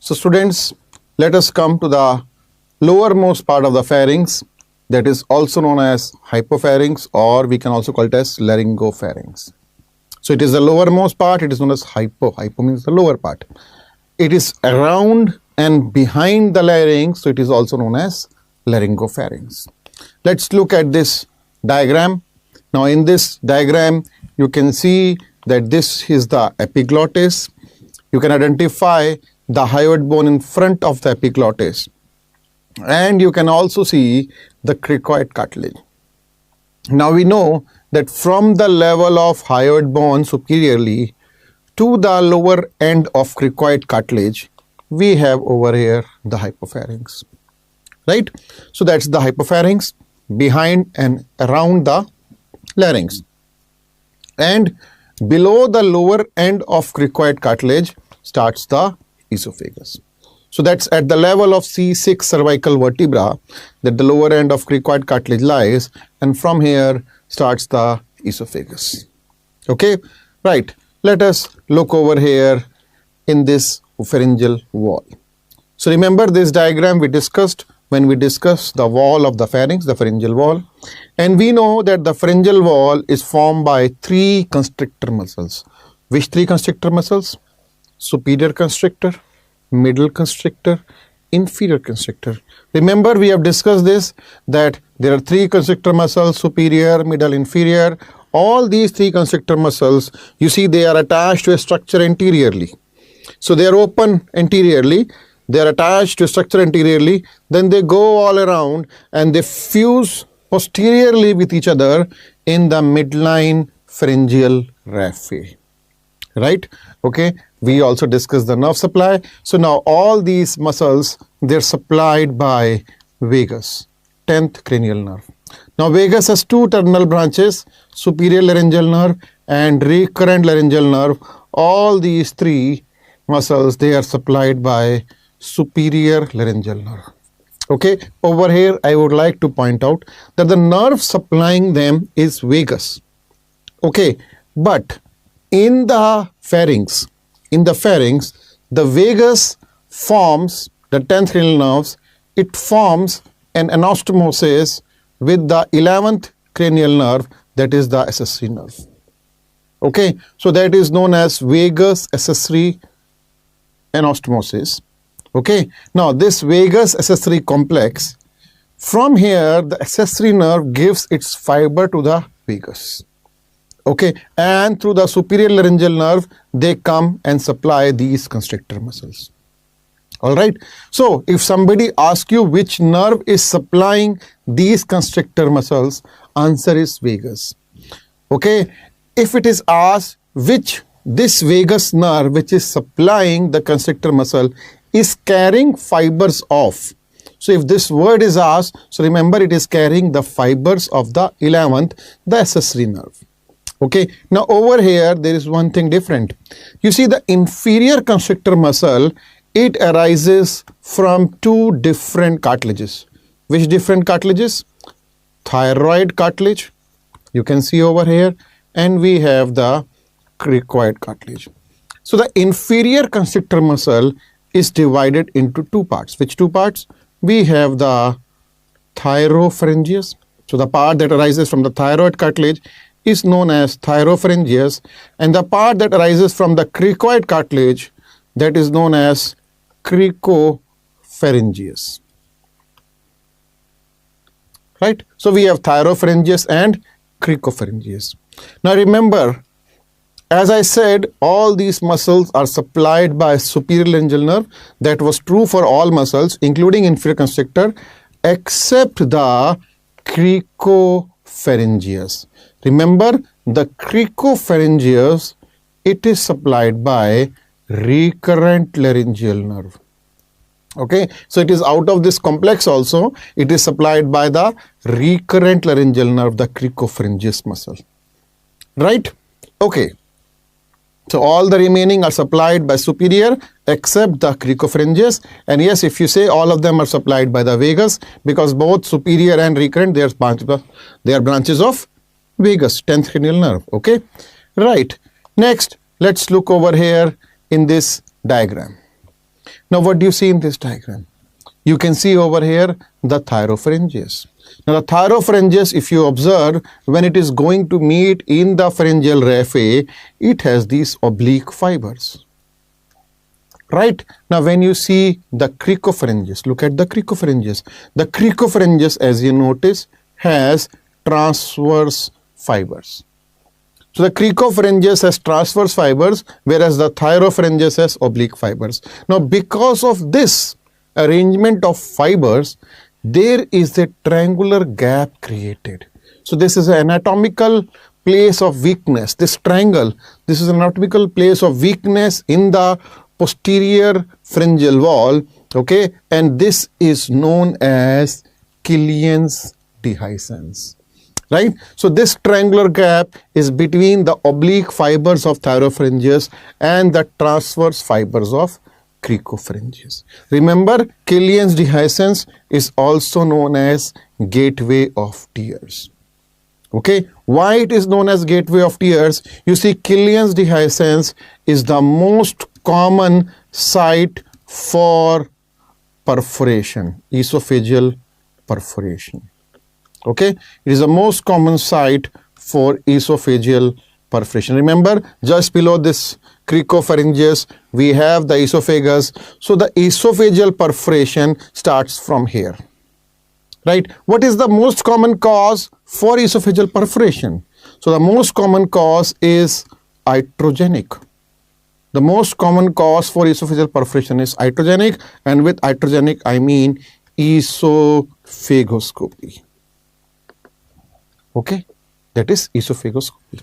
So students, let us come to the lowermost part of the pharynx, that is also known as hypopharynx, or we can also call it as laryngopharynx. So it is the lowermost part, it is known as hypo. Hypo means the lower part. It is around and behind the larynx, so it is also known as laryngopharynx. Let's look at this diagram. Now in this diagram, you can see that this is the epiglottis. You can identify the hyoid bone in front of the epiglottis. And you can also see the cricoid cartilage. Now we know that from the level of hyoid bone superiorly to the lower end of cricoid cartilage, we have over here the hypopharynx, right? So that's the hypopharynx, behind and around the larynx. And below the lower end of cricoid cartilage starts the esophagus. So that's at the level of C6 cervical vertebra that the lower end of cricoid cartilage lies, and from here starts the esophagus. Okay, right. Let us look over here in this pharyngeal wall. So remember this diagram we discussed when we discussed the wall of the pharynx, the pharyngeal wall. And we know that the pharyngeal wall is formed by three constrictor muscles. Which three constrictor muscles? Superior constrictor, middle constrictor, inferior constrictor. Remember we have discussed this, that there are three constrictor muscles, superior, middle, inferior. All these three constrictor muscles, you see they are attached to a structure anteriorly. So they are open anteriorly, they are attached to a structure anteriorly, then they go all around and they fuse posteriorly with each other in the midline pharyngeal raphe. Right? Okay. We also discussed the nerve supply. So now all these muscles, they're supplied by vagus, 10th cranial nerve. Now vagus has two terminal branches, superior laryngeal nerve and recurrent laryngeal nerve. All these three muscles, they are supplied by superior laryngeal nerve. Okay, over here I would like to point out that the nerve supplying them is vagus. Okay, but in the pharynx, the vagus forms the 10th cranial nerves. It forms an anastomosis with the 11th cranial nerve, that is the accessory nerve. Okay, so that is known as vagus accessory anastomosis. Okay, now this vagus accessory complex, from here the accessory nerve gives its fiber to the vagus. Okay, and through the superior laryngeal nerve, they come and supply these constrictor muscles. All right. So if somebody asks you which nerve is supplying these constrictor muscles, answer is vagus. Okay. If it is asked which this vagus nerve which is supplying the constrictor muscle is carrying fibers of. So if this word is asked, so remember it is carrying the fibers of the 11th, the accessory nerve. Okay, now over here there is one thing different. You see the inferior constrictor muscle, it arises from two different cartilages. Which different cartilages? Thyroid cartilage, you can see over here, and we have the cricoid cartilage. So the inferior constrictor muscle is divided into two parts. Which two parts? We have the thyropharyngeus. So the part that arises from the thyroid cartilage is known as thyropharyngeus, and the part that arises from the cricoid cartilage, that is known as cricopharyngeus. Right? So we have thyropharyngeus and cricopharyngeus. Now remember, as I said, all these muscles are supplied by superior laryngeal nerve. That was true for all muscles, including inferior constrictor, except the cricopharyngeus. Remember, the cricopharyngeus, it is supplied by recurrent laryngeal nerve. Okay, so it is out of this complex also, it is supplied by the recurrent laryngeal nerve, the cricopharyngeus muscle. Right? Okay. So all the remaining are supplied by superior except the cricopharyngeus. And yes, if you say all of them are supplied by the vagus, because both superior and recurrent, they are branches of vagus, 10th cranial nerve. Okay, right. Next, let's look over here in this diagram. Now what do you see in this diagram? You can see over here the thyropharynges. Now the thyropharynges, if you observe, when it is going to meet in the pharyngeal raphe, it has these oblique fibers. Right? Now when you see the cricopharynges, look at the cricopharynges. The cricopharynges, as you notice, has transverse fibers. So the cricopharynges has transverse fibers, whereas the thyropharynges has oblique fibers. Now because of this arrangement of fibers, there is a triangular gap created. So this is an anatomical place of weakness. This triangle, this is an anatomical place of weakness in the posterior pharyngeal wall, okay, and this is known as Killian's dehiscence, right? So this triangular gap is between the oblique fibers of thyropharynges and the transverse fibers of cricopharynges. Remember, Killian's dehiscence is also known as gateway of tears. Okay, why it is known as gateway of tears? You see, Killian's dehiscence is the most common site for perforation, esophageal perforation. Okay, it is the most common site for esophageal perforation. Remember, just below this cricopharynges, we have the esophagus. So the esophageal perforation starts from here. Right? What is the most common cause for esophageal perforation? So the most common cause is iatrogenic. The most common cause for esophageal perforation is iatrogenic, and with iatrogenic I mean esophagoscopy. Okay, that is esophagoscopy.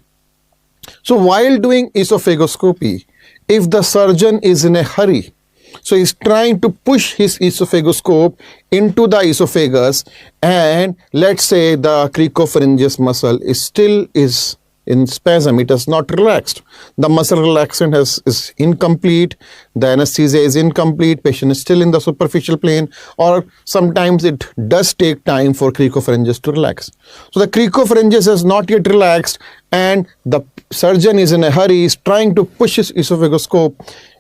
So while doing esophagoscopy, if the surgeon is in a hurry, so he's trying to push his esophagoscope into the esophagus, and let's say the cricopharyngeus muscle is still in spasm, it has not relaxed. The muscle relaxant is incomplete, the anesthesia is incomplete, patient is still in the superficial plane, or sometimes it does take time for cricopharyngeus to relax. So the cricopharyngeus has not yet relaxed, and the surgeon is in a hurry, is trying to push his esophagoscope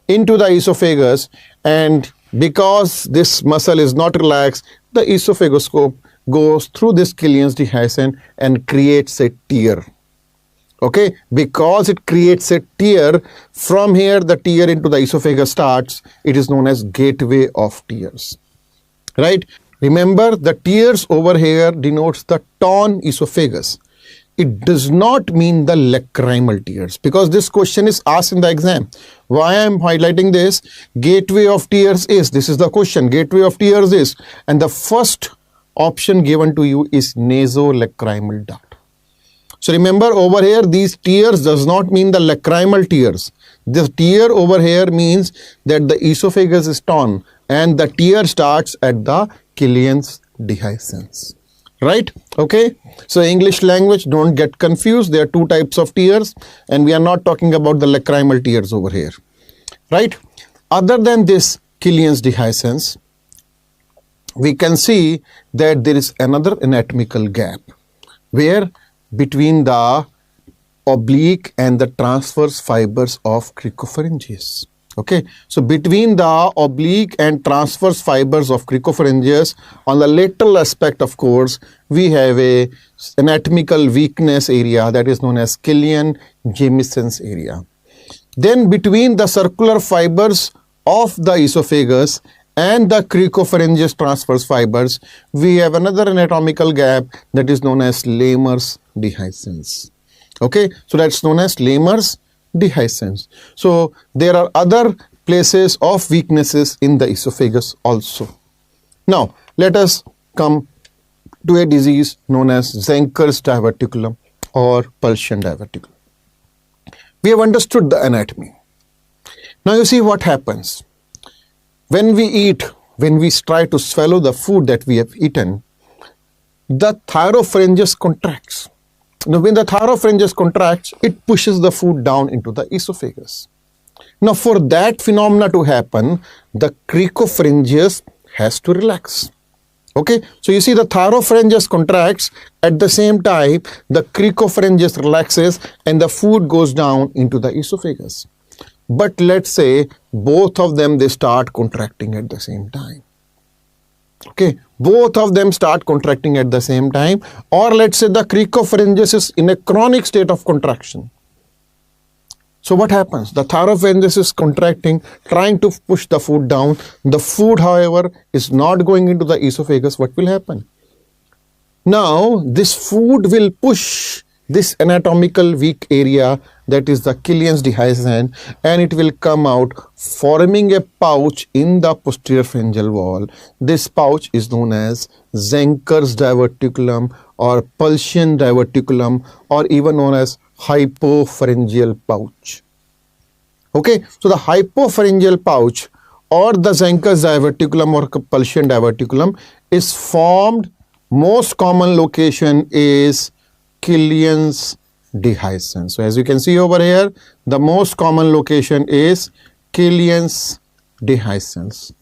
into the esophagus, and because this muscle is not relaxed, the esophagoscope goes through this Killian's dehiscence and creates a tear. Okay, because it creates a tear, from here the tear into the esophagus starts, it is known as gateway of tears. Right? Remember, the tears over here denotes the torn esophagus. It does not mean the lacrimal tears, because this question is asked in the exam. Why I am highlighting this? Gateway of tears is, this is the question, gateway of tears is, and the first option given to you is nasolacrimal duct. So remember, over here these tears does not mean the lacrimal tears. This tear over here means that the esophagus is torn and the tear starts at the Killian's dehiscence. Right? Okay. So English language, don't get confused. There are two types of tears and we are not talking about the lacrimal tears over here. Right? Other than this Killian's dehiscence, we can see that there is another anatomical gap where between the oblique and the transverse fibers of cricopharynges. Okay, so between the oblique and transverse fibers of cricopharynges, on the lateral aspect, of course, we have a anatomical weakness area that is known as Killian-Jamieson's area. Then between the circular fibers of the esophagus and the cricopharyngeus transverse fibers, we have another anatomical gap that is known as Lammer's dehiscence. Okay, so that's known as Lammer's dehiscence. So there are other places of weaknesses in the esophagus also. Now let us come to a disease known as Zenker's diverticulum or Pulsion diverticulum. We have understood the anatomy. Now you see what happens. When we eat, when we try to swallow the food that we have eaten, the thyropharyngeus contracts. Now when the thyropharyngeus contracts, it pushes the food down into the esophagus. Now for that phenomena to happen, the cricopharyngeus has to relax. Okay, so you see the thyropharyngeus contracts, at the same time the cricopharyngeus relaxes and the food goes down into the esophagus. but let's say both of them, they start contracting at the same time. Okay, both of them start contracting at the same time, or let's say the cricopharyngeus is in a chronic state of contraction. So what happens? The thyropharyngeus is contracting, trying to push the food down. The food, however, is not going into the esophagus. What will happen? Now, this food will push this anatomical weak area, that is the Killian's dehiscence, and it will come out forming a pouch in the posterior pharyngeal wall. This pouch is known as Zenker's diverticulum or Pulcian diverticulum, or even known as hypopharyngeal pouch. Okay, so the hypopharyngeal pouch or the Zenker's diverticulum or Pulcian diverticulum is formed, most common location is Killian's dehiscence. So as you can see over here, the most common location is Killian's dehiscence.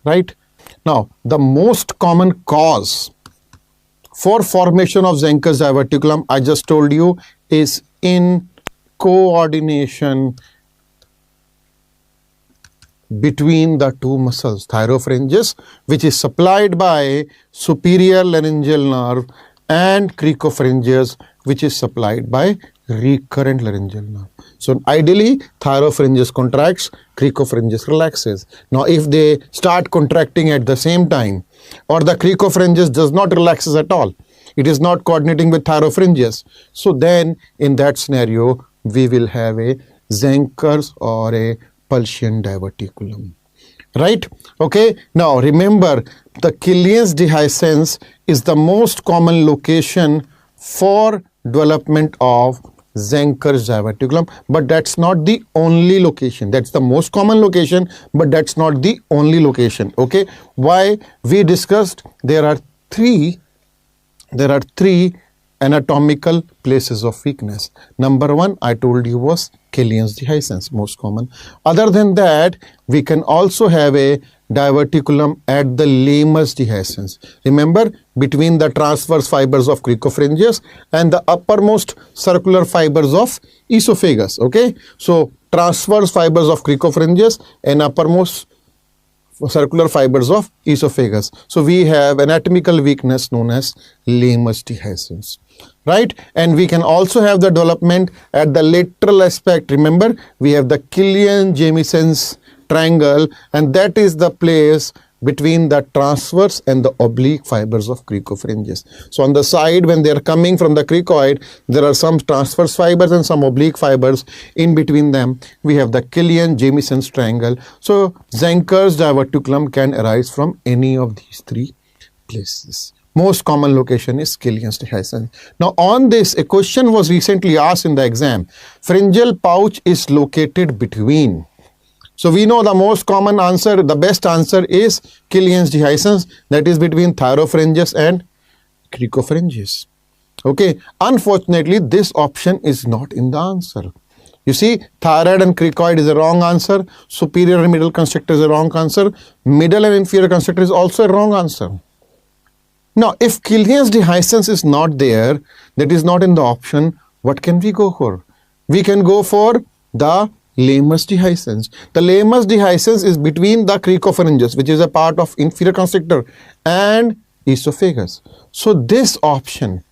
Right? Now, the most common cause for formation of Zenker's diverticulum, I just told you, is in coordination between the two muscles, thyropharyngeus, which is supplied by superior laryngeal nerve, and cricopharyngeus, which is supplied by recurrent laryngeal nerve. So ideally, thyropharyngeus contracts, cricopharyngeus relaxes. Now if they start contracting at the same time, or the cricopharyngeus does not relaxes at all, it is not coordinating with thyropharyngeus, so then in that scenario we will have a Zenker's or a Pulcian diverticulum. Right? Okay. Now remember, the Killian's dehiscence is the most common location for development of Zenker's diverticulum, but that's not the only location. That's the most common location, but that's not the only location. Okay. Why? We discussed there are three anatomical places of weakness. Number one, I told you, was Killian's dehiscence, most common. Other than that, we can also have a diverticulum at the lemur's dehiscence. Remember, between the transverse fibers of cricopharyngeus and the uppermost circular fibers of esophagus. Okay, so transverse fibers of cricopharyngeus and uppermost circular fibers of esophagus. So we have anatomical weakness known as lemur's dehiscence. Right? And we can also have the development at the lateral aspect. Remember, we have the Killian-Jamieson's triangle, and that is the place between the transverse and the oblique fibers of cricopharyngeus. So on the side, when they are coming from the cricoid, there are some transverse fibers and some oblique fibers. In between them, we have the Killian-Jamieson's triangle. So Zenker's diverticulum can arise from any of these three places. Most common location is Killian's dehiscence. Now on this, a question was recently asked in the exam. Pharyngeal pouch is located between. So we know the most common answer, the best answer is Killian's dehiscence, that is between thyropharyngeus and cricopharyngeus. Okay, unfortunately this option is not in the answer. You see, thyroid and cricoid is a wrong answer, superior and middle constrictor is a wrong answer, middle and inferior constrictor is also a wrong answer. Now, if Killian's dehiscence is not there, that is not in the option, what can we go for? We can go for the lemur's dehiscence. The lemur's dehiscence is between the cricopharyngeus, which is a part of inferior constrictor, and esophagus. So this option,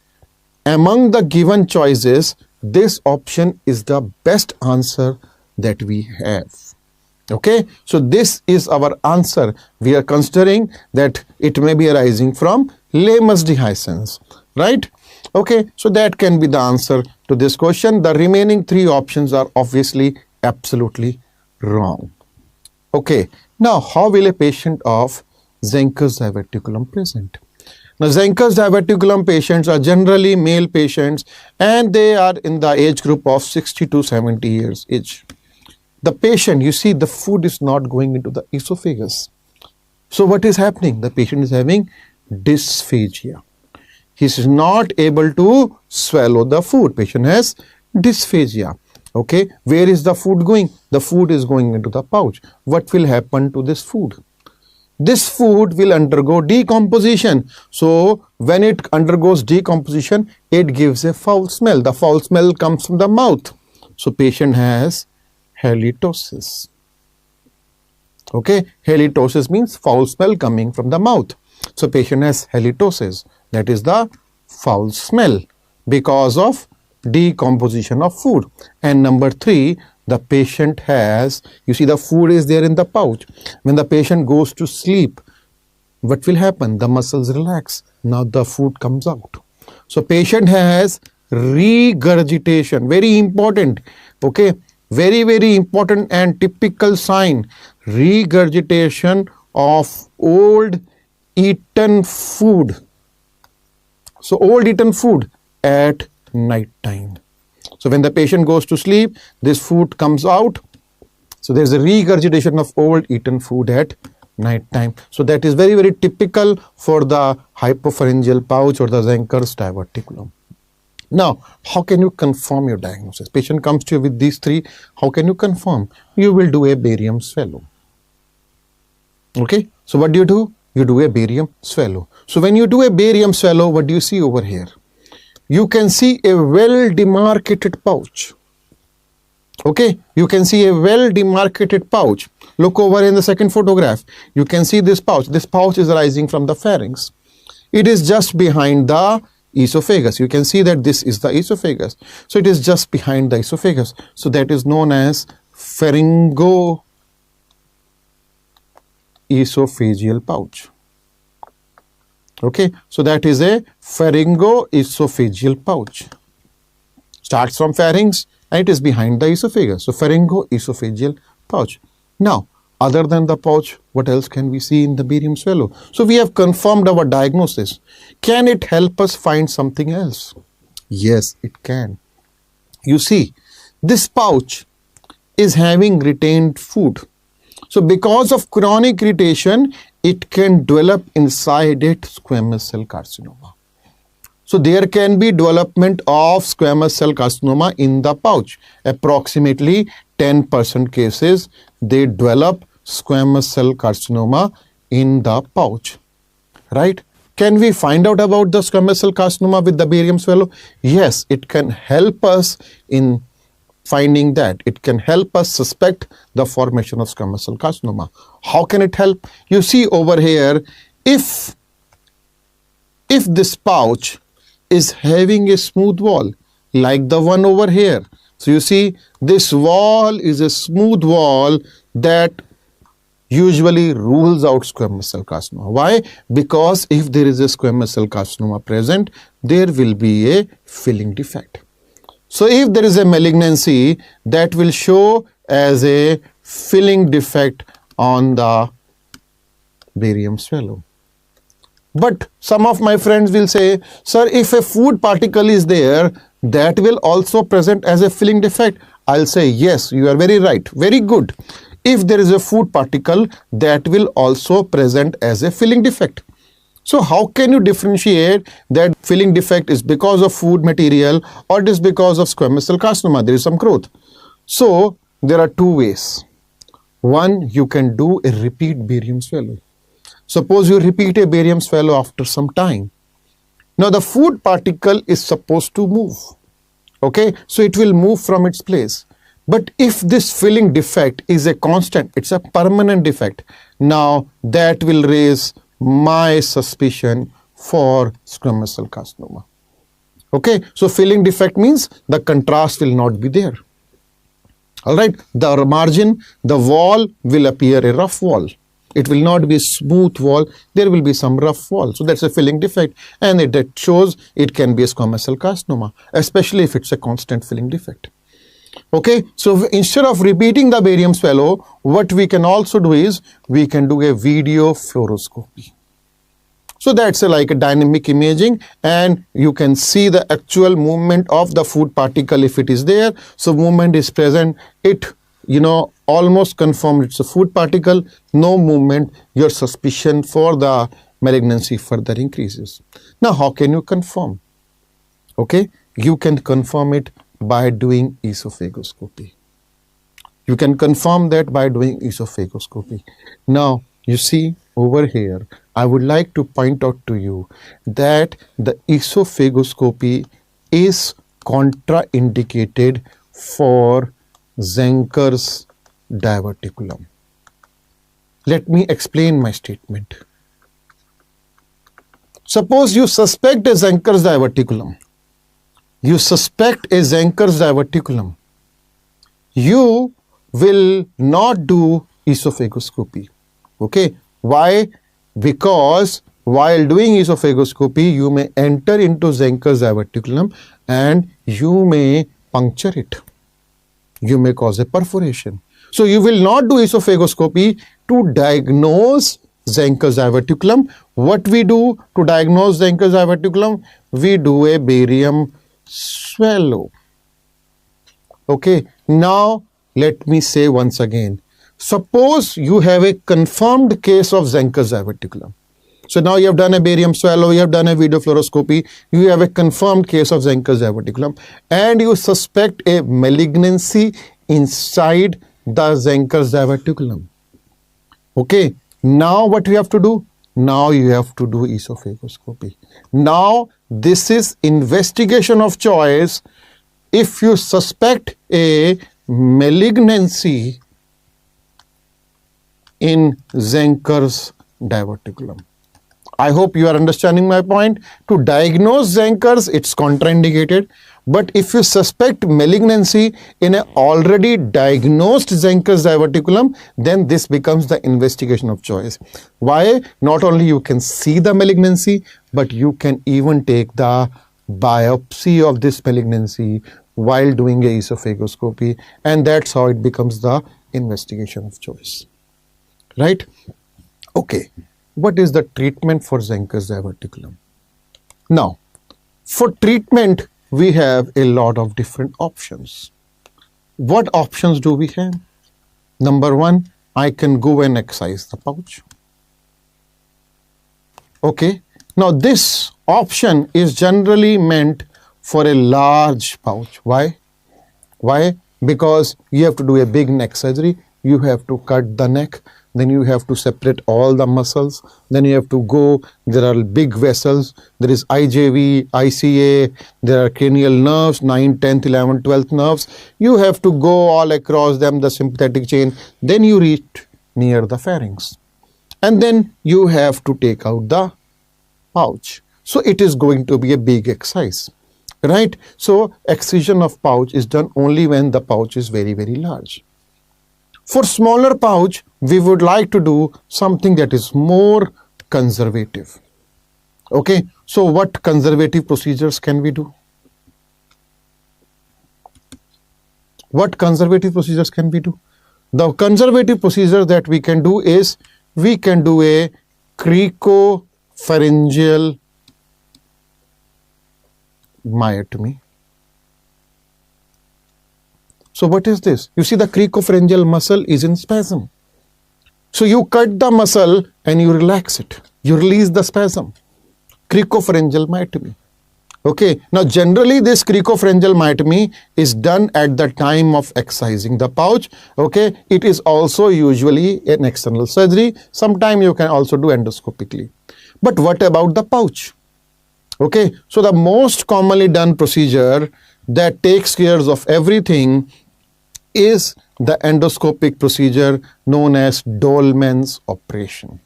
among the given choices, this option is the best answer that we have. Okay, so this is our answer. We are considering that it may be arising from lemur's dehiscence, right? Okay, so that can be the answer to this question. The remaining three options are obviously absolutely wrong. Okay, now how will a patient of Zenker's diverticulum present? Now Zenker's diverticulum patients are generally male patients, and they are in the age group of 60 to 70 years age. The patient, you see, the food is not going into the esophagus. So what is happening? The patient is having dysphagia. He is not able to swallow the food. Patient has dysphagia. Okay, where is the food going? The food is going into the pouch. What will happen to this food? This food will undergo decomposition. So when it undergoes decomposition, it gives a foul smell. The foul smell comes from the mouth. So patient has halitosis. Okay, halitosis means foul smell coming from the mouth. So patient has halitosis, that is the foul smell because of decomposition of food. And number 3, the patient has, you see the food is there in the pouch. When the patient goes to sleep, what will happen? The muscles relax. Now the food comes out. So patient has regurgitation, very important. Okay, very, very important and typical sign, regurgitation of old eaten food. So old eaten food at night time. So when the patient goes to sleep, this food comes out. So there is a regurgitation of old eaten food at night time. So that is very, very typical for the hypopharyngeal pouch or the Zenker's diverticulum. Now, how can you confirm your diagnosis? Patient comes to you with these 3. How can you confirm? You will do a barium swallow. Okay, so what do? You do a barium swallow. So when you do a barium swallow, what do you see over here? You can see a well demarcated pouch. Okay, you can see a well demarcated pouch. Look over in the second photograph. You can see this pouch. This pouch is arising from the pharynx. It is just behind the esophagus. You can see that this is the esophagus. So it is just behind the esophagus. So that is known as pharyngoesophageal pouch. Okay, so that is a pharyngoesophageal pouch. Starts from pharynx and it is behind the esophagus. So pharyngoesophageal pouch. Now, other than the pouch, what else can we see in the barium swallow? So we have confirmed our diagnosis. Can it help us find something else? Yes, it can. You see, this pouch is having retained food. So because of chronic irritation, it can develop inside it squamous cell carcinoma. So there can be development of squamous cell carcinoma in the pouch. Approximately 10% cases, they develop squamous cell carcinoma in the pouch, right? Can we find out about the squamous cell carcinoma with the barium swallow? Yes, it can help us in finding that. It can help us suspect the formation of squamous cell carcinoma. How can it help? You see over here, if this pouch is having a smooth wall like the one over here. So you see this wall is a smooth wall that usually rules out squamous cell carcinoma. Why? Because if there is a squamous cell carcinoma present, there will be a filling defect. So if there is a malignancy, that will show as a filling defect on the barium swallow. But some of my friends will say, sir, if a food particle is there, that will also present as a filling defect. I'll say, yes, you are very right. Very good. If there is a food particle, that will also present as a filling defect. So how can you differentiate that filling defect is because of food material or it is because of squamous cell carcinoma? There is some growth. So there are 2 ways. One, you can do a repeat barium swallow. Suppose you repeat a barium swallow after some time. Now the food particle is supposed to move. Okay, so it will move from its place. But if this filling defect is a constant, it's a permanent defect, now that will raise my suspicion for squamous cell carcinoma. Okay, so filling defect means the contrast will not be there. Alright, the margin, the wall will appear a rough wall. It will not be a smooth wall, there will be some rough wall. So that's a filling defect, and that shows it can be a squamous cell carcinoma, especially if it's a constant filling defect. Okay, so instead of repeating the barium swallow, what we can also do is we can do a video fluoroscopy. So that's like a dynamic imaging, and you can see the actual movement of the food particle if it is there. So movement is present, it almost confirmed it's a food particle. No movement, your suspicion for the malignancy further increases. Now how can you confirm? Okay, you can confirm it by doing esophagoscopy. You can confirm that by doing esophagoscopy. Now you see over here, I would like to point out to you that the esophagoscopy is contraindicated for Zenker's diverticulum. Let me explain my statement. Suppose you suspect a Zenker's diverticulum. You suspect a Zenker's diverticulum. You will not do esophagoscopy. Okay. Why? Because while doing esophagoscopy, you may enter into Zenker's diverticulum and you may puncture it. You may cause a perforation. So you will not do esophagoscopy to diagnose Zenker's diverticulum. What we do to diagnose Zenker's diverticulum? We do a barium swallow. Okay. Now let me say once again. Suppose you have a confirmed case of Zenker's diverticulum. So now you have done a barium swallow, you have done a video fluoroscopy, you have a confirmed case of Zenker's diverticulum, and you suspect a malignancy inside the Zenker's diverticulum. Okay, now what you have to do? Now you have to do esophagoscopy. Now this is investigation of choice if you suspect a malignancy in Zenker's diverticulum. I hope you are understanding my point. To diagnose Zenker's, it's contraindicated. But if you suspect malignancy in an already diagnosed Zenker's diverticulum, then this becomes the investigation of choice. Why? Not only you can see the malignancy, but you can even take the biopsy of this malignancy while doing a esophagoscopy, and that's how it becomes the investigation of choice. Right? Okay. What is the treatment for Zenker's diverticulum? Now, for treatment, we have a lot of different options. What options do we have? Number one, I can go and excise the pouch. Okay. Now, this option is generally meant for a large pouch. Why? Why? Because you have to do a big neck surgery. You have to cut the neck. Then you have to separate all the muscles. Then you have to go, there are big vessels. There is IJV, ICA, there are cranial nerves, 9th, 10th, 11th, 12th nerves. You have to go all across them, the sympathetic chain. Then you reach near the pharynx. And then you have to take out the pouch. So it is going to be a big exercise. Right? So excision of pouch is done only when the pouch is very, very large. For smaller pouch, we would like to do something that is more conservative. Okay, so what conservative procedures can we do? What conservative procedures can we do? The conservative procedure that we can do is, we can do a cricopharyngeal myotomy. So what is this? You see, the cricopharyngeal muscle is in spasm. So you cut the muscle and you relax it. You release the spasm. Cricopharyngeal myotomy. Okay. Now generally this cricopharyngeal myotomy is done at the time of excising the pouch. Okay. It is also usually an external surgery. Sometimes you can also do endoscopically. But what about the pouch? Okay. So the most commonly done procedure that takes care of everything is the endoscopic procedure known as Dolman's operation.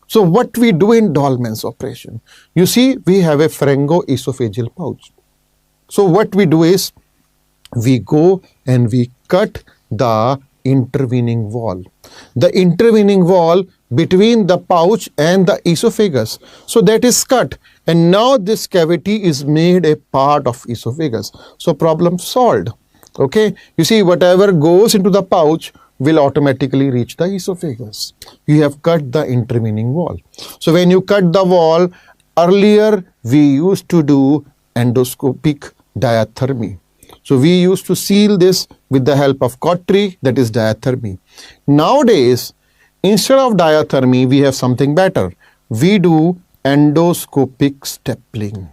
So what we do in Dolman's operation? You see, we have a pharyngoesophageal pouch. So what we do is, we go and we cut the intervening wall. The intervening wall between the pouch and the esophagus. So that is cut. And now this cavity is made a part of esophagus. So problem solved. Okay. You see, whatever goes into the pouch will automatically reach the esophagus. You have cut the intervening wall. So when you cut the wall, earlier we used to do endoscopic diathermy. So we used to seal this with the help of cautery, that is diathermy. Nowadays, instead of diathermy, we have something better. We do endoscopic stapling.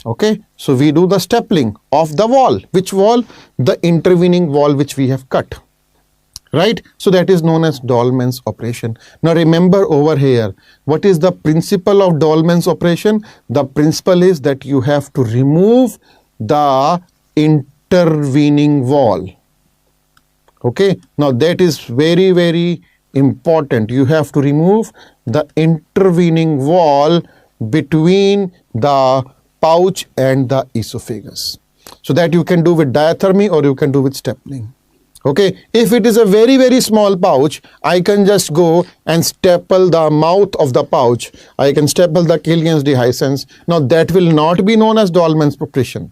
Okay, so we do the stapling of the wall. Which wall? The intervening wall which we have cut. right? So that is known as Dolman's operation. Now remember over here, what is the principle of Dolman's operation? The principle is that you have to remove the intervening wall. Okay, now that is very, very important. You have to remove the intervening wall between the pouch and the esophagus. So that you can do with diathermy or you can do with stapling. Okay, if it is a very, very small pouch, I can just go and staple the mouth of the pouch. I can staple the Killian's dehiscence. Now that will not be known as Dolman's operation.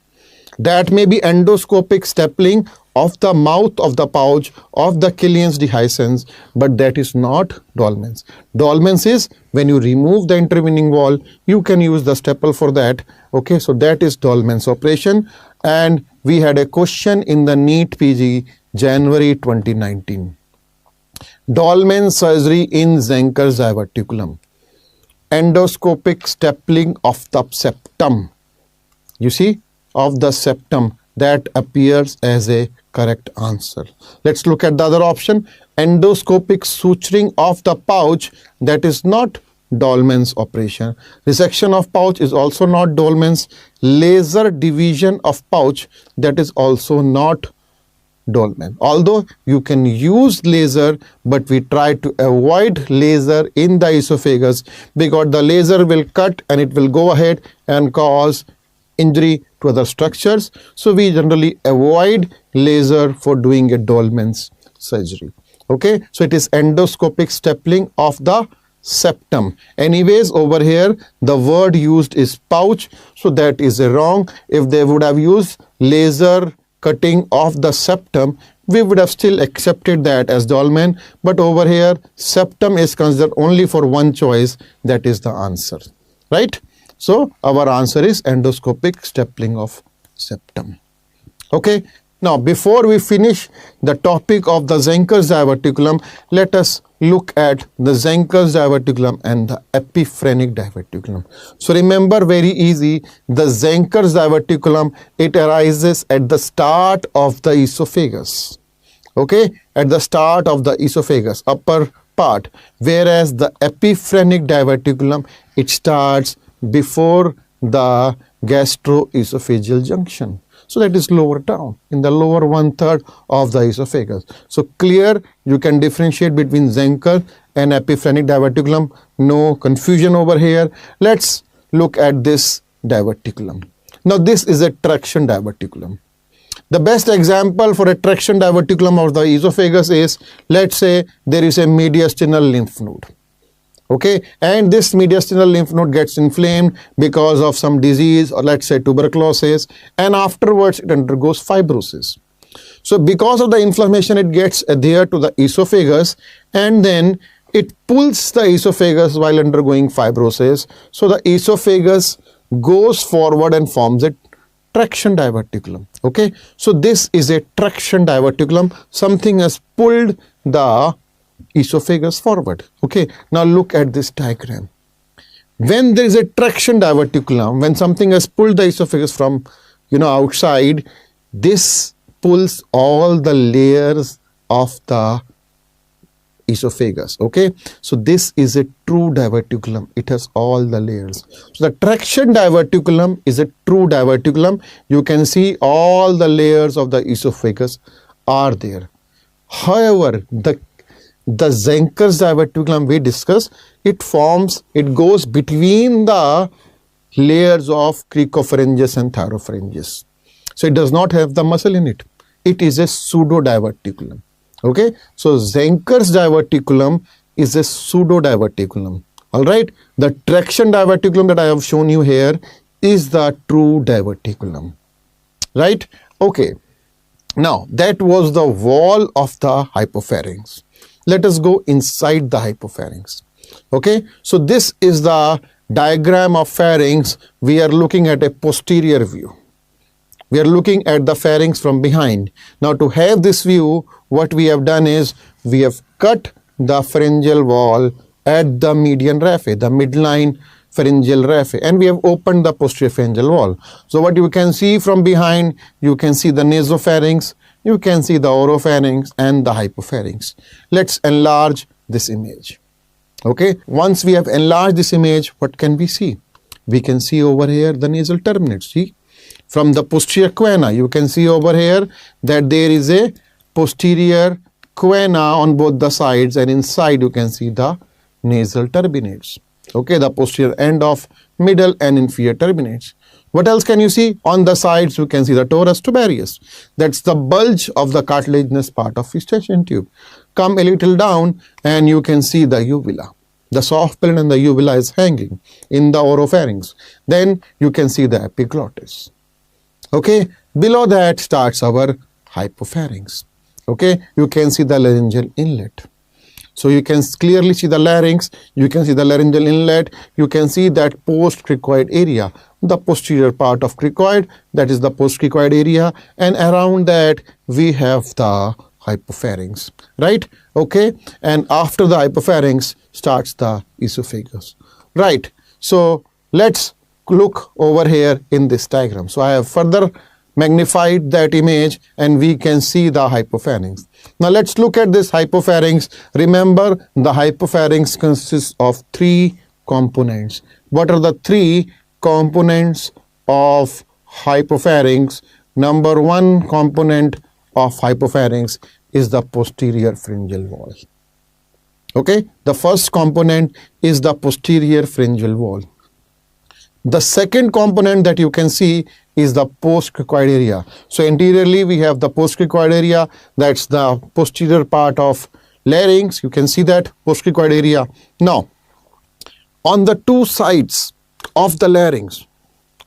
That may be endoscopic stapling of the mouth of the pouch of the Killian's dehiscence, but that is not Dolman's. Dolman's is when you remove the intervening wall, you can use the staple for that. Okay, so that is Dolman's operation. And we had a question in the NEET PG January 2019. Dolman's surgery in Zenker's diverticulum. Endoscopic stapling of the septum. You see, of the septum, that appears as a correct answer. Let's look at the other option. Endoscopic suturing of the pouch, that is not Dolman's operation. Resection of pouch is also not Dolman's. Laser division of pouch, that is also not Dolman. Although you can use laser, but we try to avoid laser in the esophagus because the laser will cut and it will go ahead and cause injury to other structures. So we generally avoid laser for doing a Dolman's surgery. Okay, so it is endoscopic stapling of the septum. Anyways, over here the word used is pouch, so that is wrong. If they would have used laser cutting of the septum, we would have still accepted that as Dolman, but over here septum is considered only for one choice, that is the answer, right? So our answer is endoscopic stapling of septum. Okay, now before we finish the topic of the Zenker's diverticulum, let us look at the Zenker's diverticulum and the epiphrenic diverticulum. So remember, very easy, the Zenker's diverticulum, it arises at the start of the esophagus. Okay, at the start of the esophagus, upper part, whereas the epiphrenic diverticulum, it starts before the gastroesophageal junction. So that is lower down in the lower 1/3 of the esophagus. So clear, you can differentiate between Zenker and epiphrenic diverticulum. No confusion over here. Let's look at this diverticulum. Now this is a traction diverticulum. The best example for a traction diverticulum of the esophagus is, let's say there is a mediastinal lymph node. Okay, and this mediastinal lymph node gets inflamed because of some disease, or let's say tuberculosis, and afterwards it undergoes fibrosis. So because of the inflammation, it gets adhered to the esophagus and then it pulls the esophagus while undergoing fibrosis. So the esophagus goes forward and forms a traction diverticulum. Okay, so this is a traction diverticulum. Something has pulled the esophagus forward. Okay, now look at this diagram. When there is a traction diverticulum, when something has pulled the esophagus from outside, this pulls all the layers of the esophagus. Okay, so this is a true diverticulum. It has all the layers. So the traction diverticulum is a true diverticulum. You can see all the layers of the esophagus are there. However, the Zenker's diverticulum we discussed, it goes between the layers of cricopharyngeus and thyropharyngeus. So it does not have the muscle in it. It is a pseudo diverticulum. Okay, so Zenker's diverticulum is a pseudo diverticulum. All right, the traction diverticulum that I have shown you here is the true diverticulum. Right? Okay, now that was the wall of the hypopharynx. Let us go inside the hypopharynx. Okay, so this is the diagram of pharynx. We are looking at a posterior view. We are looking at the pharynx from behind. Now to have this view, what we have done is we have cut the pharyngeal wall at the median raphe, the midline pharyngeal raphe, and we have opened the posterior pharyngeal wall. So what you can see from behind, you can see the nasopharynx, you can see the oropharynx and the hypopharynx. Let's enlarge this image. Okay, once we have enlarged this image, what can we see? We can see over here the nasal terminates. See, from the posterior choana, you can see over here that there is a posterior choana on both the sides, and inside you can see the nasal turbinates. Okay, the posterior end of middle and inferior turbinates. What else can you see? On the sides you can see the torus tubarius. That's the bulge of the cartilaginous part of eustachian tube. Come a little down and you can see the uvula. The soft palate and the uvula is hanging in the oropharynx. Then you can see the epiglottis. Okay, below that starts our hypopharynx. Okay, you can see the laryngeal inlet. So you can clearly see the larynx, you can see the laryngeal inlet, you can see that post-cricoid area, the posterior part of cricoid, that is the post-cricoid area, and around that we have the hypopharynx, right? Okay, and after the hypopharynx starts the esophagus, right? So let's look over here in this diagram. So I have further magnified that image and we can see the hypopharynx. Now let's look at this hypopharynx. Remember, the hypopharynx consists of three components. What are the three components of hypopharynx? Number one component of hypopharynx is the posterior pharyngeal wall. Okay, the first component is the posterior pharyngeal wall. The second component that you can see is the post-cricoid area. So anteriorly we have the post-cricoid area, that's the posterior part of larynx. You can see that post-cricoid area. Now, on the two sides of the larynx,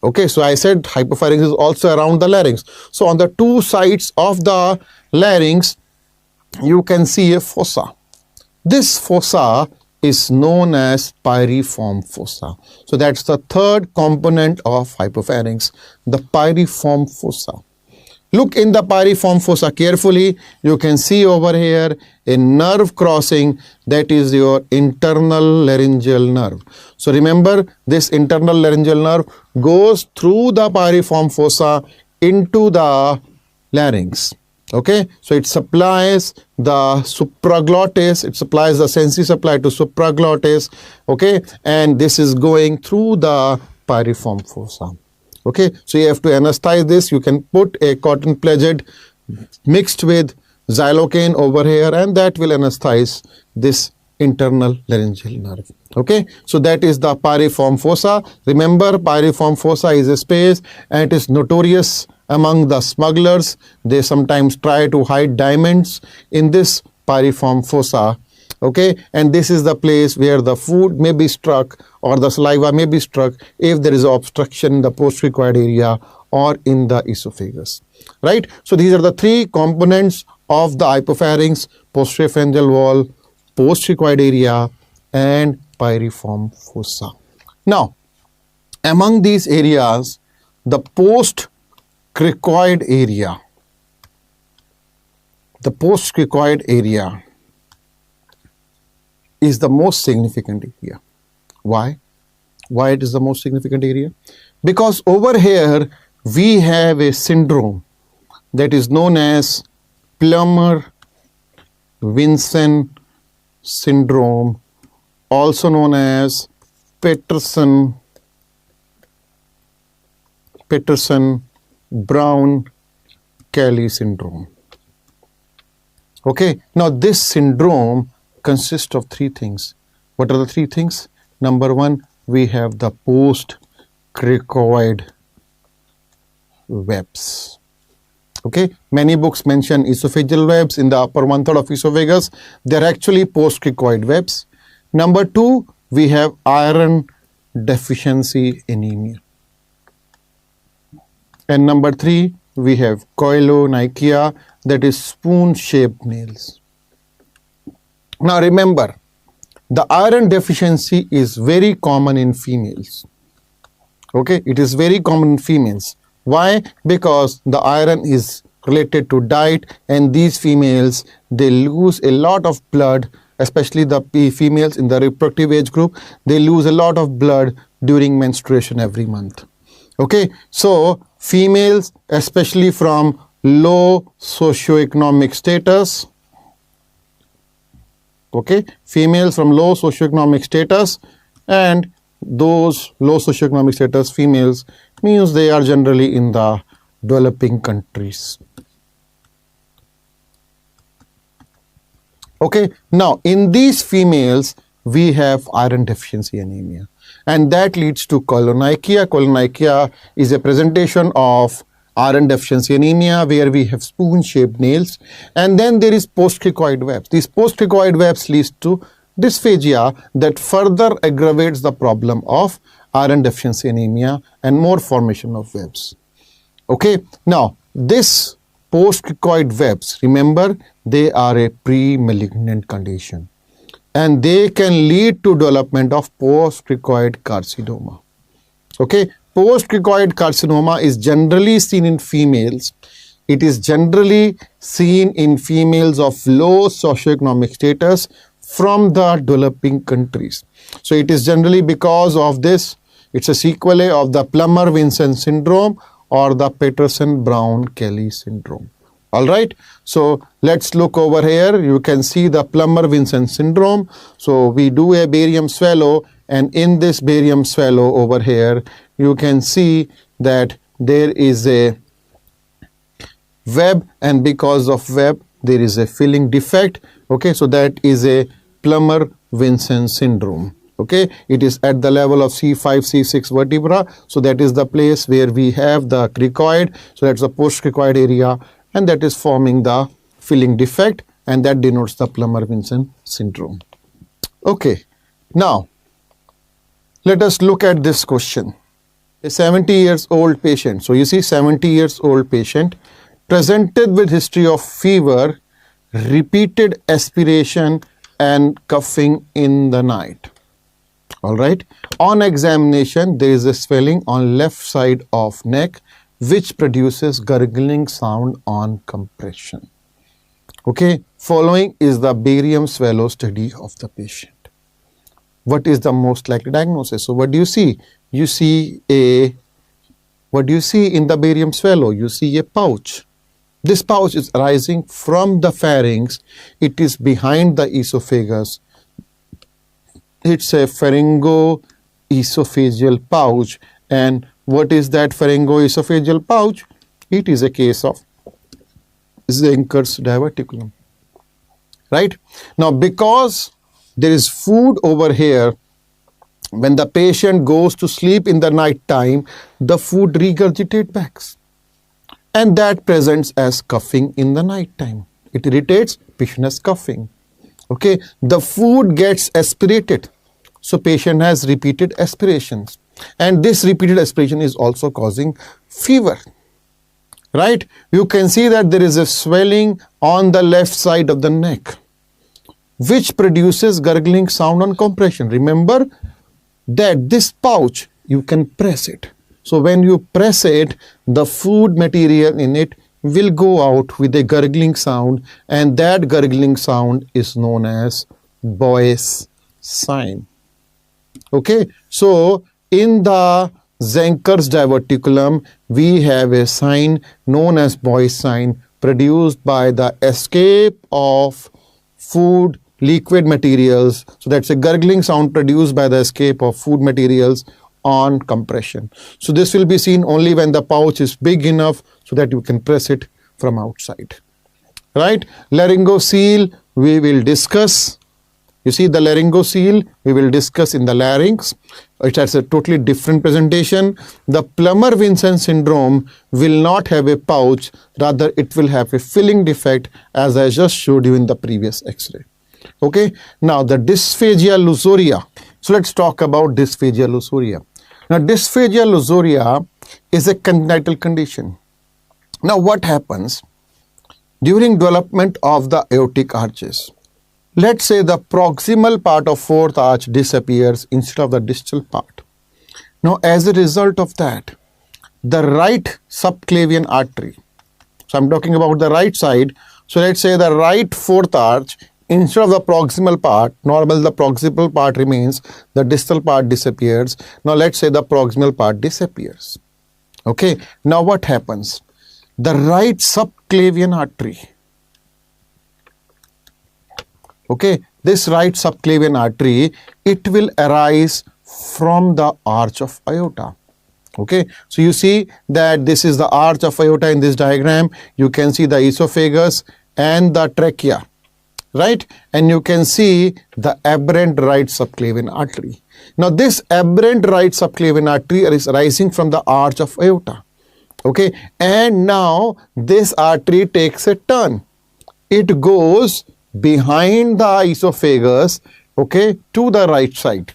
okay, so I said hypopharynx is also around the larynx. So on the two sides of the larynx, you can see a fossa. This fossa is known as pyriform fossa. So that's the third component of hypopharynx, the pyriform fossa. Look in the pyriform fossa carefully. You can see over here a nerve crossing, that is your internal laryngeal nerve. So remember, this internal laryngeal nerve goes through the pyriform fossa into the larynx. Okay, so it supplies the supraglottis, it supplies the sensory supply to supraglottis, okay, and this is going through the pyriform fossa. Okay, so you have to anesthetize this. You can put a cotton pledget mixed with xylocaine over here and that will anesthetize this internal laryngeal nerve. Okay, so that is the pyriform fossa. Remember, pyriform fossa is a space and it is notorious among the smugglers. They sometimes try to hide diamonds in this pyriform fossa. Okay, and this is the place where the food may be struck or the saliva may be struck if there is obstruction in the post-cricoid area or in the esophagus, right? So these are the three components of the hypopharynx: posterior pharyngeal wall, post-cricoid area and pyriform fossa. Now, among these areas, the post-cricoid area, is the most significant area. Why? Why it is the most significant area? Because over here we have a syndrome that is known as Plummer-Vinson syndrome, also known as Peterson-Brown-Kelly syndrome. Okay, now this syndrome consists of three things. What are the three things? Number one, we have the post-cricoid webs. Okay, many books mention esophageal webs in the upper one-third of esophagus. They are actually post-cricoid webs. Number two, we have iron deficiency anemia. And number three, we have koilonychia, that is spoon-shaped nails. Now remember, the iron deficiency is very common in females. Okay, it is very common in females. Why? Because the iron is related to diet, and these females, they lose a lot of blood, especially the females in the reproductive age group. They lose a lot of blood during menstruation every month. Okay, so females, especially from low socioeconomic status. Okay, females from low socioeconomic status, and those low socioeconomic status females means they are generally in the developing countries. Okay, now in these females we have iron deficiency anemia, and that leads to colonychia. Colonychia is a presentation of iron deficiency anemia where we have spoon-shaped nails, and then there is postcricoid webs. These postcricoid webs leads to dysphagia that further aggravates the problem of iron deficiency anemia and more formation of webs. Okay, now this postcricoid webs, remember, they are a pre-malignant condition and they can lead to development of postcricoid carcinoma. Okay, postcricoid carcinoma is generally seen in females. It is generally seen in females of low socioeconomic status from the developing countries. So it is generally because of this, it's a sequelae of the Plummer-Vinson syndrome or the Peterson-Brown-Kelly syndrome. All right, so let's look over here. You can see the Plummer-Vinson syndrome. So we do a barium swallow, and in this barium swallow over here, you can see that there is a web, and because of web, there is a filling defect. Okay, so that is a Plummer-Vinson syndrome. Okay, it is at the level of C5, C6 vertebra. So that is the place where we have the cricoid. So that's the postcricoid area, and that is forming the filling defect, and that denotes the Plummer-Vinson syndrome. Okay, now let us look at this question. A 70 years old patient, so you see 70 years old patient presented with history of fever, repeated aspiration and coughing in the night. All right, on examination there is a swelling on left side of neck which produces gurgling sound on compression. Okay, following is the barium swallow study of the patient. What is the most likely diagnosis? So what do you see? You see what do you see in the barium swallow? You see a pouch. This pouch is arising from the pharynx. It is behind the esophagus. It's a pharyngoesophageal pouch. And what is that pharyngoesophageal pouch? It is a case of Zenker's diverticulum. Right? Now, because there is food over here, when the patient goes to sleep in the night time, the food regurgitates back. And that presents as coughing in the night time. It irritates patient coughing. Okay, the food gets aspirated. So patient has repeated aspirations. And this repeated aspiration is also causing fever. Right? You can see that there is a swelling on the left side of the neck, which produces gurgling sound on compression. Remember that this pouch, you can press it. So when you press it, the food material in it will go out with a gurgling sound, and that gurgling sound is known as Boyce sign. Okay, so in the Zenker's diverticulum, we have a sign known as Boyce sign produced by the escape of food liquid materials. So that's a gurgling sound produced by the escape of food materials on compression. So this will be seen only when the pouch is big enough so that you can press it from outside. Right? Laryngocele we will discuss. You see the laryngocele we will discuss in the larynx. It has a totally different presentation. The Plummer-Vinson syndrome will not have a pouch, rather it will have a filling defect as I just showed you in the previous X-ray. Okay, now the dysphagia lusoria. So let's talk about dysphagia lusoria. Now dysphagia lusoria is a congenital condition. Now what happens during development of the aortic arches? Let's say the proximal part of fourth arch disappears instead of the distal part. Now as a result of that, the right subclavian artery, so I'm talking about the right side, so let's say the right fourth arch, instead of the proximal part, normal the proximal part remains, the distal part disappears. Now let's say the proximal part disappears. Okay, now what happens? the right subclavian artery. Okay, this right subclavian artery, it will arise from the arch of aorta. Okay, so you see that this is the arch of aorta in this diagram. You can see the esophagus and the trachea, right? And you can see the aberrant right subclavian artery. Now this aberrant right subclavian artery is rising from the arch of aorta. Okay, and now this artery takes a turn. It goes behind the esophagus, okay, to the right side.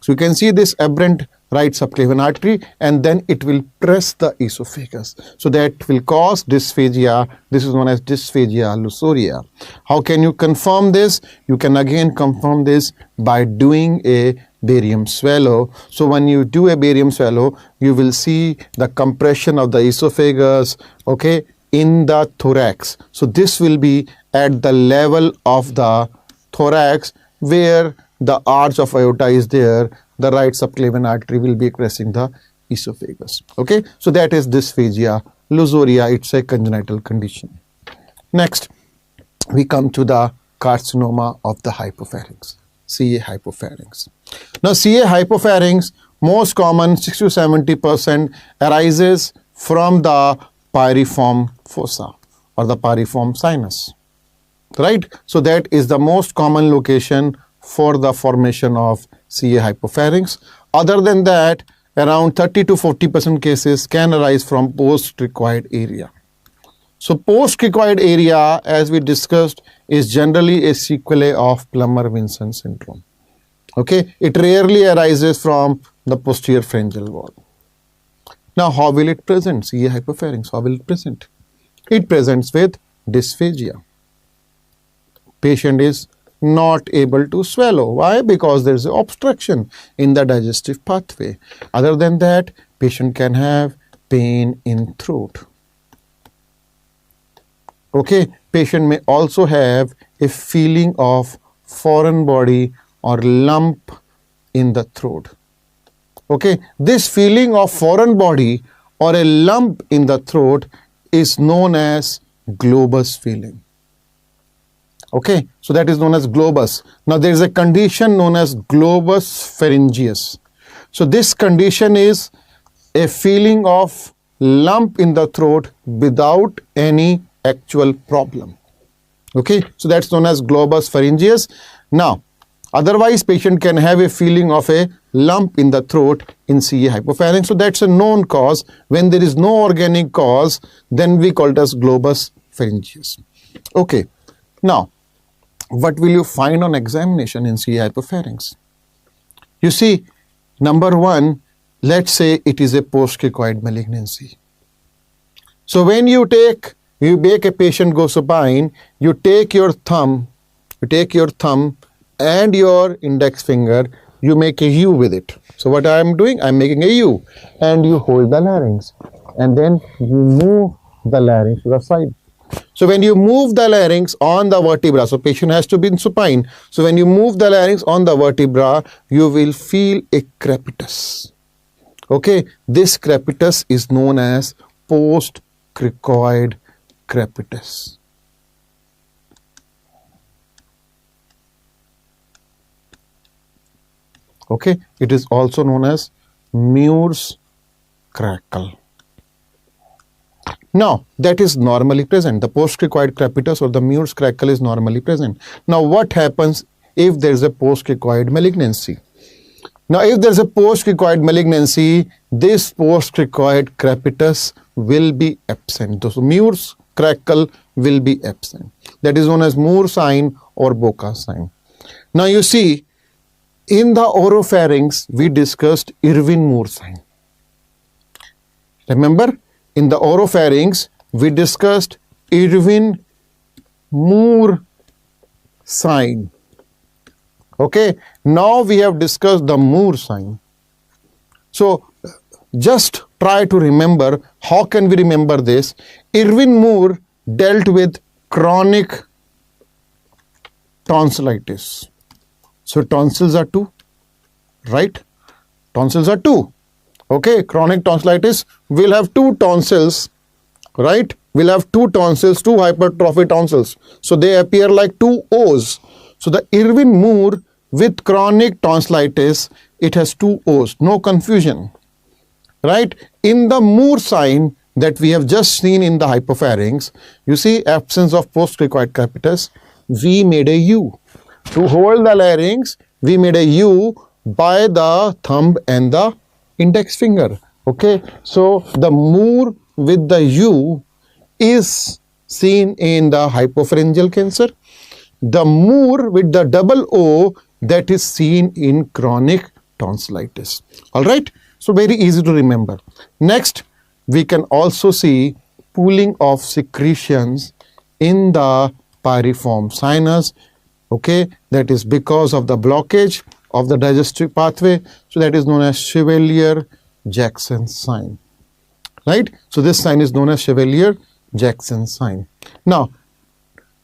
So you can see this aberrant right subclavian artery, and then it will press the esophagus. So that will cause dysphagia. This is known as dysphagia lusoria. How can you confirm this? You can again confirm this by doing a barium swallow. So when you do a barium swallow, you will see the compression of the esophagus, okay, in the thorax. So this will be at the level of the thorax where the arch of aorta is there. The right subclavian artery will be crossing the esophagus. Okay, so that is dysphagia lusoria. It's a congenital condition. Next, we come to the carcinoma of the hypopharynx, CA hypopharynx. Now, CA hypopharynx, most common 60 to 70% arises from the pyriform fossa or the pyriform sinus, right? So that is the most common location for the formation of CA hypopharynx. Other than that, around 30 to 40% cases can arise from post-cricoid area. So post-cricoid area, as we discussed, is generally a sequelae of Plummer-Vinson syndrome. Okay, it rarely arises from the posterior pharyngeal wall. Now, how will it present? CA hypopharynx, how will it present? It presents with dysphagia. Patient is not able to swallow. Why? Because there is an obstruction in the digestive pathway. Other than that, patient can have pain in throat. Okay, patient may also have a feeling of foreign body or lump in the throat. Okay, this feeling of foreign body or a lump in the throat is known as globus feeling. Okay, so that is known as globus. Now there is a condition known as globus pharyngeus. So this condition is a feeling of lump in the throat without any actual problem. Okay, so that's known as globus pharyngeus. Now, otherwise patient can have a feeling of a lump in the throat in CA hypopharynx. So that's a known cause. When there is no organic cause, then we call it as globus pharyngeus. Okay, now what will you find on examination in CA hypopharynx? You see, number one, let's say it is a post-cricoid malignancy. So when you make a patient go supine, you take your thumb and your index finger, you make a U with it. So what I am doing, I am making a U, and you hold the larynx, and then you move the larynx to the side. So when you move the larynx on the vertebra, so patient has to be in supine. So when you move the larynx on the vertebra, you will feel a crepitus. Okay, this crepitus is known as post-cricoid crepitus. Okay, it is also known as Muir's crackle. Now, that is normally present. The post-cricoid crepitus or the Muir's crackle is normally present. Now, what happens if there is a post-cricoid malignancy? Now, if there is a post-cricoid malignancy, this post-cricoid crepitus will be absent. So, Muir's crackle will be absent. That is known as Moore sign or Boca sign. Now, you see, in the oropharynx, we discussed Irwin-Moore sign. Remember? In the oropharynx, we discussed Irwin-Moore sign. Okay, now we have discussed the Moore sign. So, just try to remember, how can we remember this? Irwin-Moore dealt with chronic tonsillitis. So, tonsils are two, right? Tonsils are two. Okay, chronic tonsillitis will have two tonsils, right? will have two tonsils, two hypertrophy tonsils. So they appear like two O's. So the Irwin Moore with chronic tonsillitis, it has two O's, no confusion, right? In the Moore sign that we have just seen in the hypopharynx, you see absence of postcricoid capitis, we made a U. To hold the larynx, we made a U by the thumb and the index finger. Okay, so the Moore with the U is seen in the hypopharyngeal cancer. The Moore with the double O, that is seen in chronic tonsillitis. All right, so very easy to remember. Next, we can also see pooling of secretions in the pyriform sinus. Okay, that is because of the blockage of the digestive pathway. So that is known as Chevalier-Jackson sign, right? So this sign is known as Chevalier-Jackson sign. Now,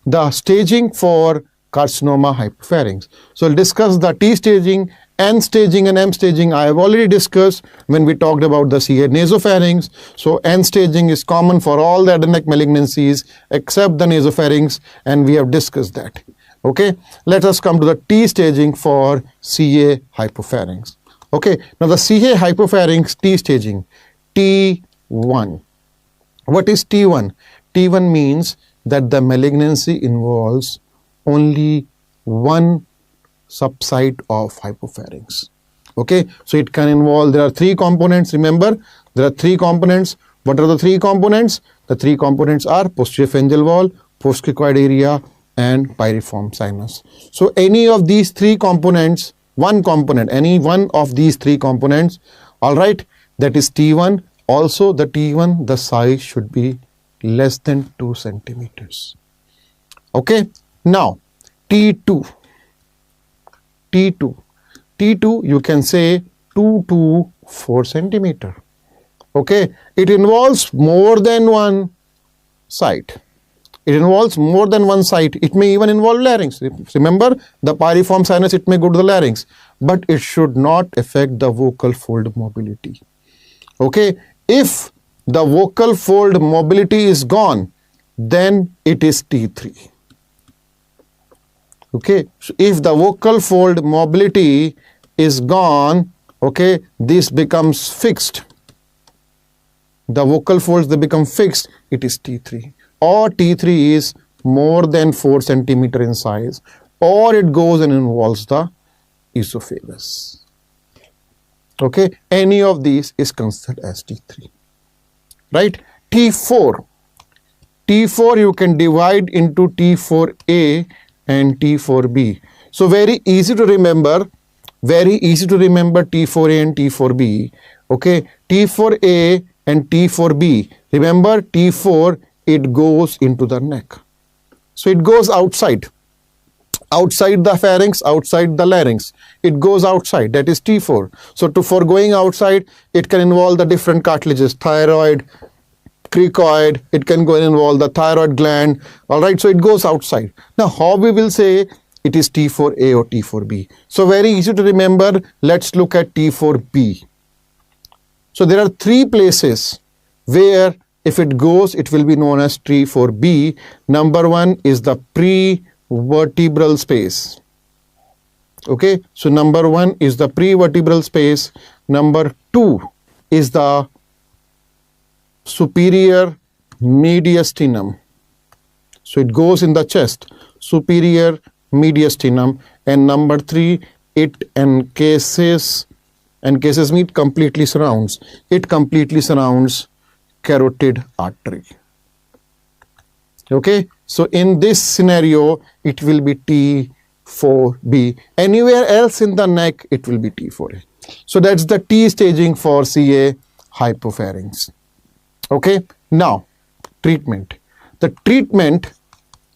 the staging for carcinoma hypopharynx. So we'll discuss the T staging, N staging and M staging. I have already discussed when we talked about the CA nasopharynx. So N staging is common for all the head and neck malignancies except the nasopharynx, and we have discussed that. Okay, let us come to the T staging for CA hypopharynx. Okay, now the CA hypopharynx T staging, T1. What is T1? T1 means that the malignancy involves only one subsite of hypopharynx. Okay, so it can involve, there are three components, remember, there are three components. What are the three components? The three components are posterior pharyngeal wall, postcricoid area, and pyriform sinus. So any of these three components, one component, any one of these three components, all right, that is T1. Also the T1, the size should be less than 2 centimeters. Okay, now T2, you can say 2 to 4 centimeter. Okay, it involves more than one site. It involves more than one site. It may even involve larynx. Remember, the pyriform sinus, it may go to the larynx, but it should not affect the vocal fold mobility. Okay, if the vocal fold mobility is gone, then it is T3. Okay, so if the vocal fold mobility is gone, okay, this becomes fixed. The vocal folds, they become fixed, it is T3. Or T3 is more than 4 centimeter in size, or it goes and involves the esophagus. Okay, any of these is considered as T3. Right? T4. T4 you can divide into T4A and T4B. So very easy to remember T4A and T4B. Okay, T4A and T4B. Remember, T4, it goes into the neck. So it goes outside the pharynx, outside the larynx. It goes outside, that is T4. So for going outside, it can involve the different cartilages, thyroid, cricoid, it can go and involve the thyroid gland. All right, so it goes outside. Now, how we will say it is T4A or T4B? So very easy to remember. Let's look at T4B. So there are three places where if it goes, it will be known as T4B. Number one is the prevertebral space. Okay, so number one is the prevertebral space. Number two is the superior mediastinum. So it goes in the chest, superior mediastinum. And number three, it encases means completely surrounds. It completely surrounds carotid artery. Okay, so in this scenario, it will be T4B. Anywhere else in the neck, it will be T4A. So that's the T staging for CA hypopharynx. Okay, now treatment. The treatment,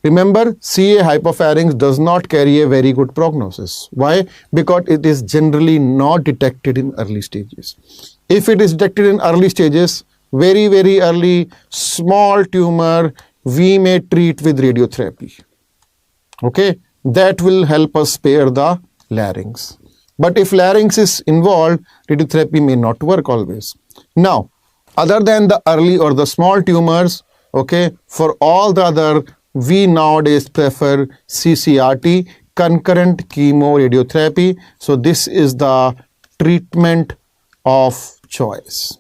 remember, CA hypopharynx does not carry a very good prognosis. Why? Because it is generally not detected in early stages. If it is detected in early stages, very early, small tumor, we may treat with radiotherapy. Okay, that will help us spare the larynx. But if larynx is involved, radiotherapy may not work always. Now, other than the early or the small tumors, Okay, for all the other, we nowadays prefer CCRT, concurrent chemoradiotherapy. So this is the treatment of choice.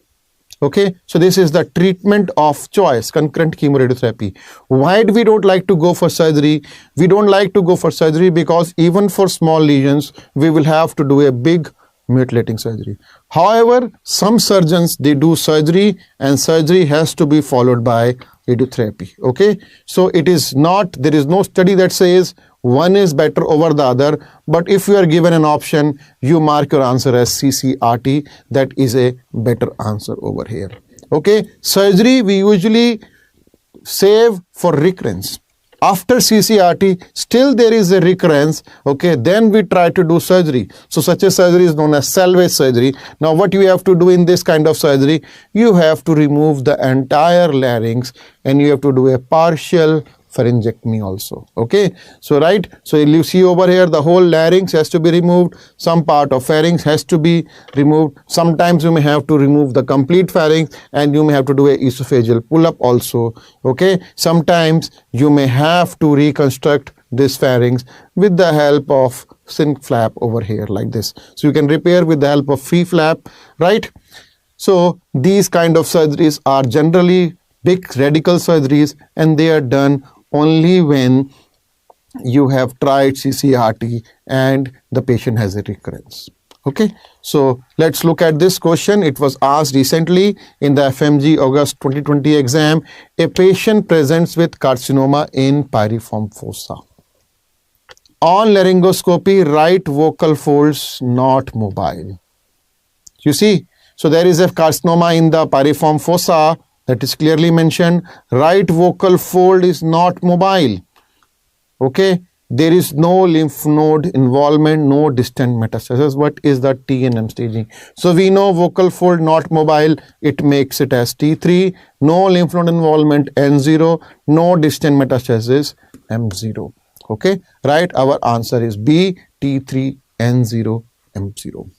Okay, so this is the treatment of choice, concurrent chemoradiotherapy. Why do we don't like to go for surgery? We don't like to go for surgery because even for small lesions, we will have to do a big mutilating surgery. However, some surgeons, they do surgery, and surgery has to be followed by radiotherapy. Okay, so it is not, there is no study that says one is better over the other, but if you are given an option, you mark your answer as CCRT. That is a better answer over here. Okay, surgery we usually save for recurrence. After CCRT, still there is a recurrence. Okay, then we try to do surgery. So such a surgery is known as salvage surgery. Now what you have to do in this kind of surgery, you have to remove the entire larynx and you have to do a partial pharyngectomy also. Okay, so right, so you see over here the whole larynx has to be removed, some part of pharynx has to be removed. Sometimes you may have to remove the complete pharynx and you may have to do a esophageal pull-up also. Okay, sometimes you may have to reconstruct this pharynx with the help of sync flap over here like this. So you can repair with the help of free flap, right? So these kind of surgeries are generally big radical surgeries, and they are done only when you have tried CCRT and the patient has a recurrence. Okay, so let's look at this question. It was asked recently in the FMG August 2020 exam. A patient presents with carcinoma in pyriform fossa. On laryngoscopy, right vocal folds not mobile. You see, so there is a carcinoma in the pyriform fossa, that is clearly mentioned. Right vocal fold is not mobile. Okay, there is no lymph node involvement, no distant metastasis. What is the T and M staging? So we know vocal fold not mobile, it makes it as T3, no lymph node involvement N0, no distant metastasis M0. Okay, right, our answer is B, T3, N0, M0.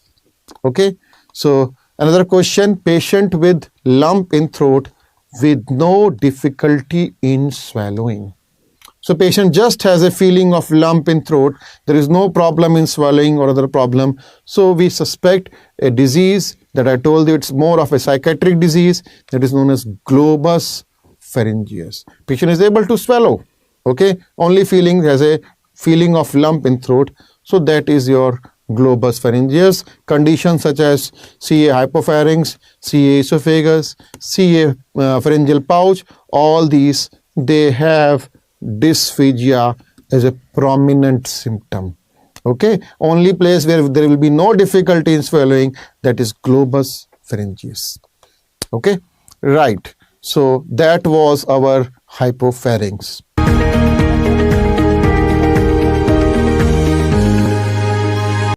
Okay, so another question, patient with lump in throat with no difficulty in swallowing. So patient just has a feeling of lump in throat. There is no problem in swallowing or other problem. So we suspect a disease that I told you, it's more of a psychiatric disease that is known as globus pharyngeus. Patient is able to swallow. Okay, only feeling has a feeling of lump in throat. So that is your globus pharyngeus. Conditions such as CA hypopharynx, CA esophagus, CA pharyngeal pouch, all these, they have dysphagia as a prominent symptom. Okay, only place where there will be no difficulty in swallowing, that is globus pharyngeus. Okay, right. So that was our hypopharynx.